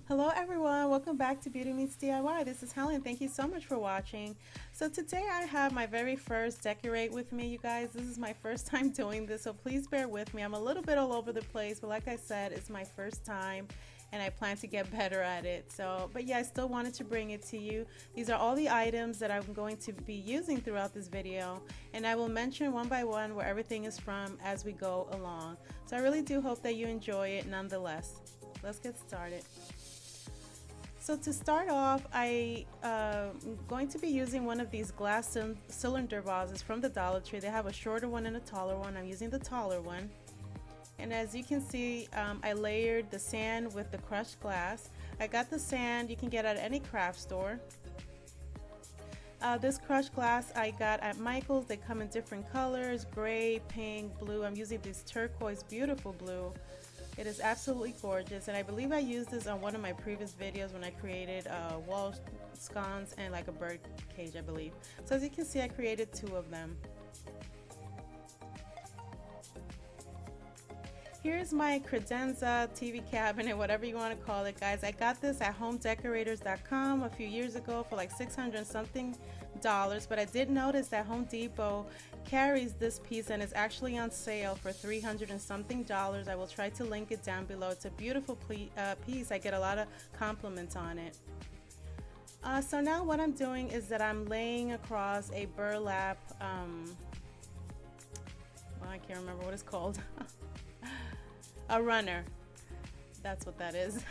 Hello everyone, welcome back to Beauty Meets DIY. This is Helen. Thank you so much for watching. So today I have my very first decorate with me, you guys. This is my first time doing this, so please bear with me. I'm a little bit all over the place, but like I said, it's my first time and I plan to get better at it. But yeah, I still wanted to bring it to you. These are all the items that I'm going to be using throughout this video, and I will mention one by one where everything is from as we go along. So I really do hope that you enjoy it nonetheless. Let's get started. So to start off, I'm going to be using one of these glass cylinder vases from the Dollar Tree. They have a shorter one and a taller one. I'm using the taller one. And as you can see, I layered the sand with the crushed glass. I got the sand you can get at any craft store. This crushed glass I got at Michael's. They come in different colors, gray, pink, blue. I'm using this turquoise, beautiful blue. It is absolutely gorgeous, and I believe I used this on one of my previous videos when I created wall scones and like a bird cage, I believe. So as you can see, I created two of them. Here's my credenza, TV cabinet, whatever you want to call it, guys. I got this at homedecorators.com a few years ago for like 600 something dollars, but I did notice that Home Depot carries this piece and it's actually on sale for 300 and something dollars. I will try to link it down below. It's a beautiful piece. I get a lot of compliments on it. So now what I'm doing is that I'm laying across a burlap, well, I can't remember what it's called. A runner, that's what that is.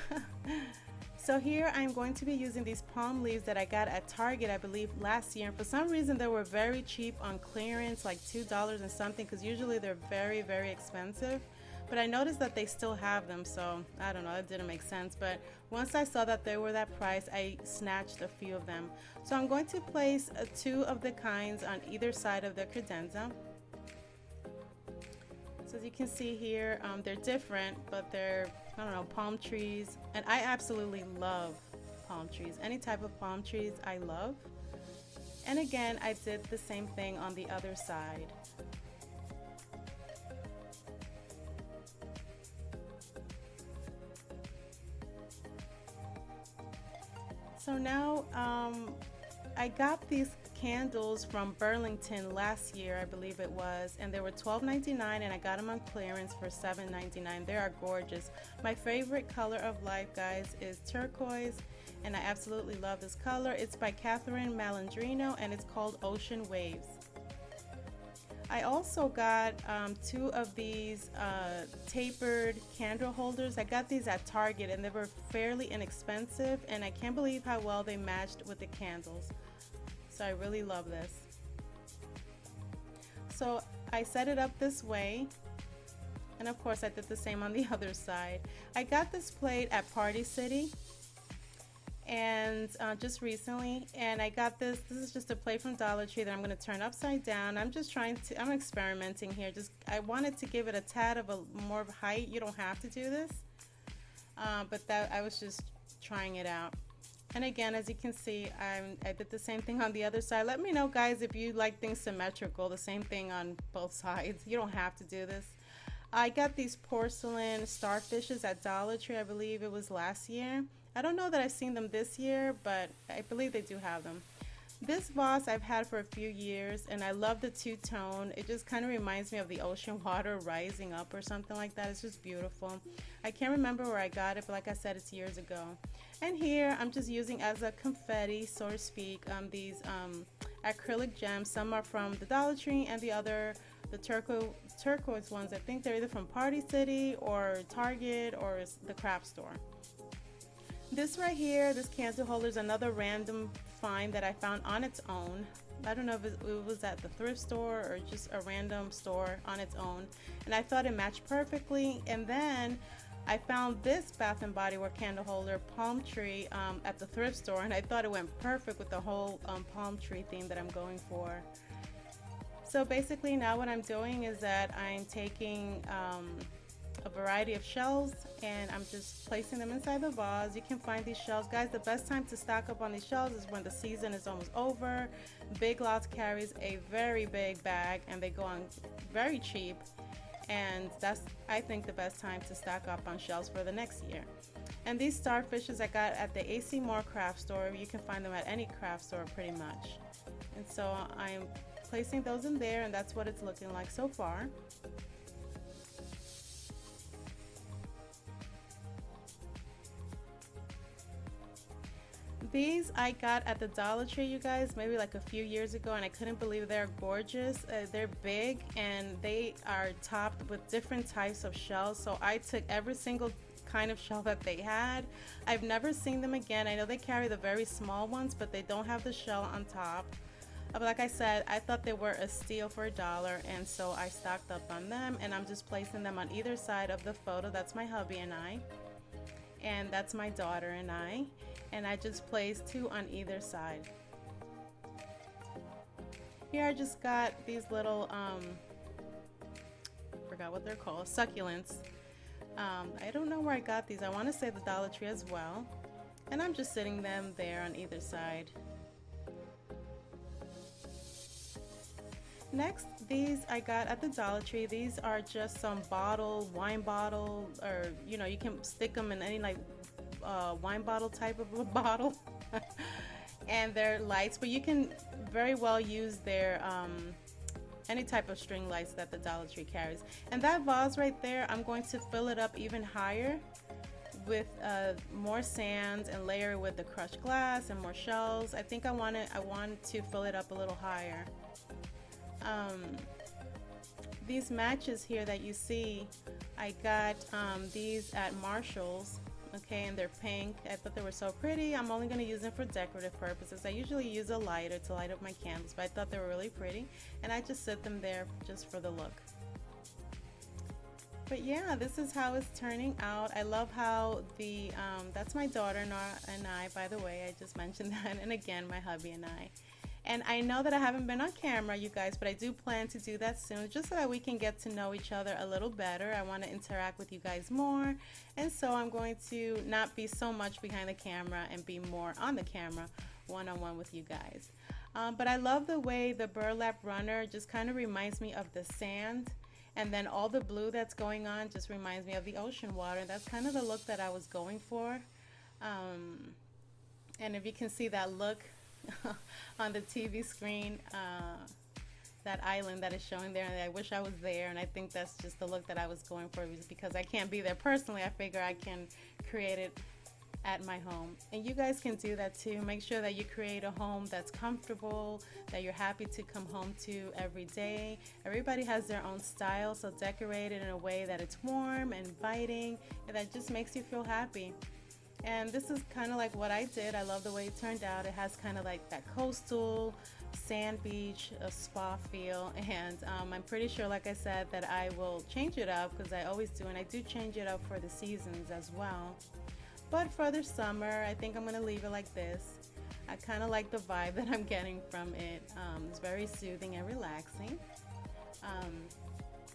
So here I'm going to be using these palm leaves that I got at Target, I believe last year, and for some reason they were very cheap on clearance, like $2 and something, because usually they're very, very expensive. But I noticed that they still have them, so I don't know, it didn't make sense. But once I saw that they were that price, I snatched a few of them. So I'm going to place two of the kinds on either side of the credenza. So as you can see here, they're different, but they're, I don't know, palm trees. And I absolutely love palm trees. Any type of palm trees I love. And again, I did the same thing on the other side. So now I got these candles from Burlington last year, I believe it was, and they were $12.99 and I got them on clearance for $7.99. They are gorgeous. My favorite color of life, guys, is turquoise, and I absolutely love this color. It's by Catherine Malandrino and it's called Ocean Waves. I also got two of these tapered candle holders. I got these at Target and they were fairly inexpensive, and I can't believe how well they matched with the candles. So I really love this. So I set it up this way, and of course I did the same on the other side. I got this plate at Party City and just recently, and I got this is just a plate from Dollar Tree that I'm going to turn upside down. I'm experimenting here. I wanted to give it a tad of a more height. You don't have to do this, but that I was just trying it out. And again, as you can see, I did the same thing on the other side. Let me know, guys, if you like things symmetrical, the same thing on both sides. You don't have to do this. I got these porcelain starfishes at Dollar Tree. I believe it was last year. I don't know that I've seen them this year, but I believe they do have them. This vase I've had for a few years, and I love the two-tone. It just kind of reminds me of the ocean water rising up or something like that. It's just beautiful. I can't remember where I got it, but like I said, it's years ago. And here I'm just using as a confetti, so to speak, these acrylic gems. Some are from the Dollar Tree and the turquoise ones, I think they're either from Party City or Target or the craft store. This right here, this candle holder, is another random find that I found on its own. I don't know if it was at the thrift store or just a random store on its own, and I thought it matched perfectly. And then I found this Bath and Body Works candle holder, palm tree, at the thrift store, and I thought it went perfect with the whole palm tree theme that I'm going for. So basically now what I'm doing is that I'm taking a variety of shells and I'm just placing them inside the vase. You can find these shells, guys. The best time to stock up on these shells is when the season is almost over. Big Lots carries a very big bag and they go on very cheap, and that's, I think, the best time to stock up on shells for the next year. And these starfishes I got at the AC Moore craft store. You can find them at any craft store pretty much. And so I'm placing those in there, and that's what it's looking like so far. These I got at the Dollar Tree, you guys, maybe like a few years ago, and I couldn't believe they're gorgeous. They're big and they are topped with different types of shells. So I took every single kind of shell that they had. I've never seen them again. I know they carry the very small ones, but they don't have the shell on top. But like I said, I thought they were a steal for $1, and so I stocked up on them, and I'm just placing them on either side of the photo. That's my hubby and I, and that's my daughter and I just placed 2 on either side. Here I just got these little forgot what they're called, succulents. I don't know where I got these. I want to say the Dollar Tree as well, and I'm just sitting them there on either side. Next, these I got at the Dollar Tree. These are just some wine bottle, or you know, you can stick them in any like wine bottle type of a bottle. And they're lights, but you can very well use their any type of string lights that the Dollar Tree carries. And that vase right there, I'm going to fill it up even higher with more sand and layer it with the crushed glass and more shells. I think I want to fill it up a little higher. These matches here that you see, I got these at Marshall's. Okay, and they're pink. I thought they were so pretty. I'm only going to use them for decorative purposes. I usually use a lighter to light up my candles, but I thought they were really pretty, and I just set them there just for the look. But yeah, this is how it's turning out. I love how the that's my daughter and I, by the way. I just mentioned that, and again, my hubby and I. And I know that I haven't been on camera, you guys, but I do plan to do that soon, just so that we can get to know each other a little better. I want to interact with you guys more, and so I'm going to not be so much behind the camera and be more on the camera, one-on-one with you guys. But I love the way the burlap runner just kind of reminds me of the sand, and then all the blue that's going on just reminds me of the ocean water. That's kind of the look that I was going for. And if you can see that look on the TV screen, that island that is showing there, and I wish I was there, and I think that's just the look that I was going for. Because I can't be there personally, I figure I can create it at my home, and you guys can do that too. Make sure that you create a home that's comfortable, that you're happy to come home to every day. Everybody has their own style, so decorate it in a way that it's warm and inviting, and that just makes you feel happy. And this is kind of like what I did. I love the way it turned out. It has kind of like that coastal, sand beach, a spa feel. And I'm pretty sure, like I said, that I will change it up, because I always do. And I do change it up for the seasons as well. But for the summer, I think I'm going to leave it like this. I kind of like the vibe that I'm getting from it. It's very soothing and relaxing.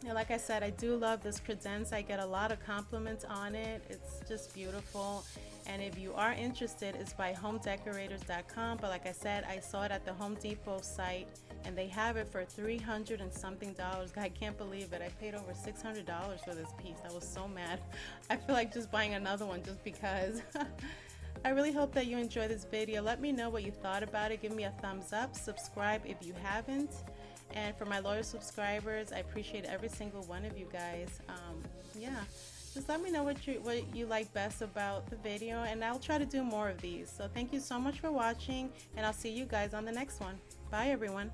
And like I said, I do love this credenza. I get a lot of compliments on it. It's just beautiful. And if you are interested, it's by homedecorators.com. But like I said, I saw it at the Home Depot site, and they have it for $300 and something. I can't believe it. I paid over $600 for this piece. I was so mad. I feel like just buying another one just because. I really hope that you enjoyed this video. Let me know what you thought about it. Give me a thumbs up. Subscribe if you haven't. And for my loyal subscribers, I appreciate every single one of you guys. Yeah, just let me know what you like best about the video, and I'll try to do more of these. So thank you so much for watching, and I'll see you guys on the next one. Bye, everyone.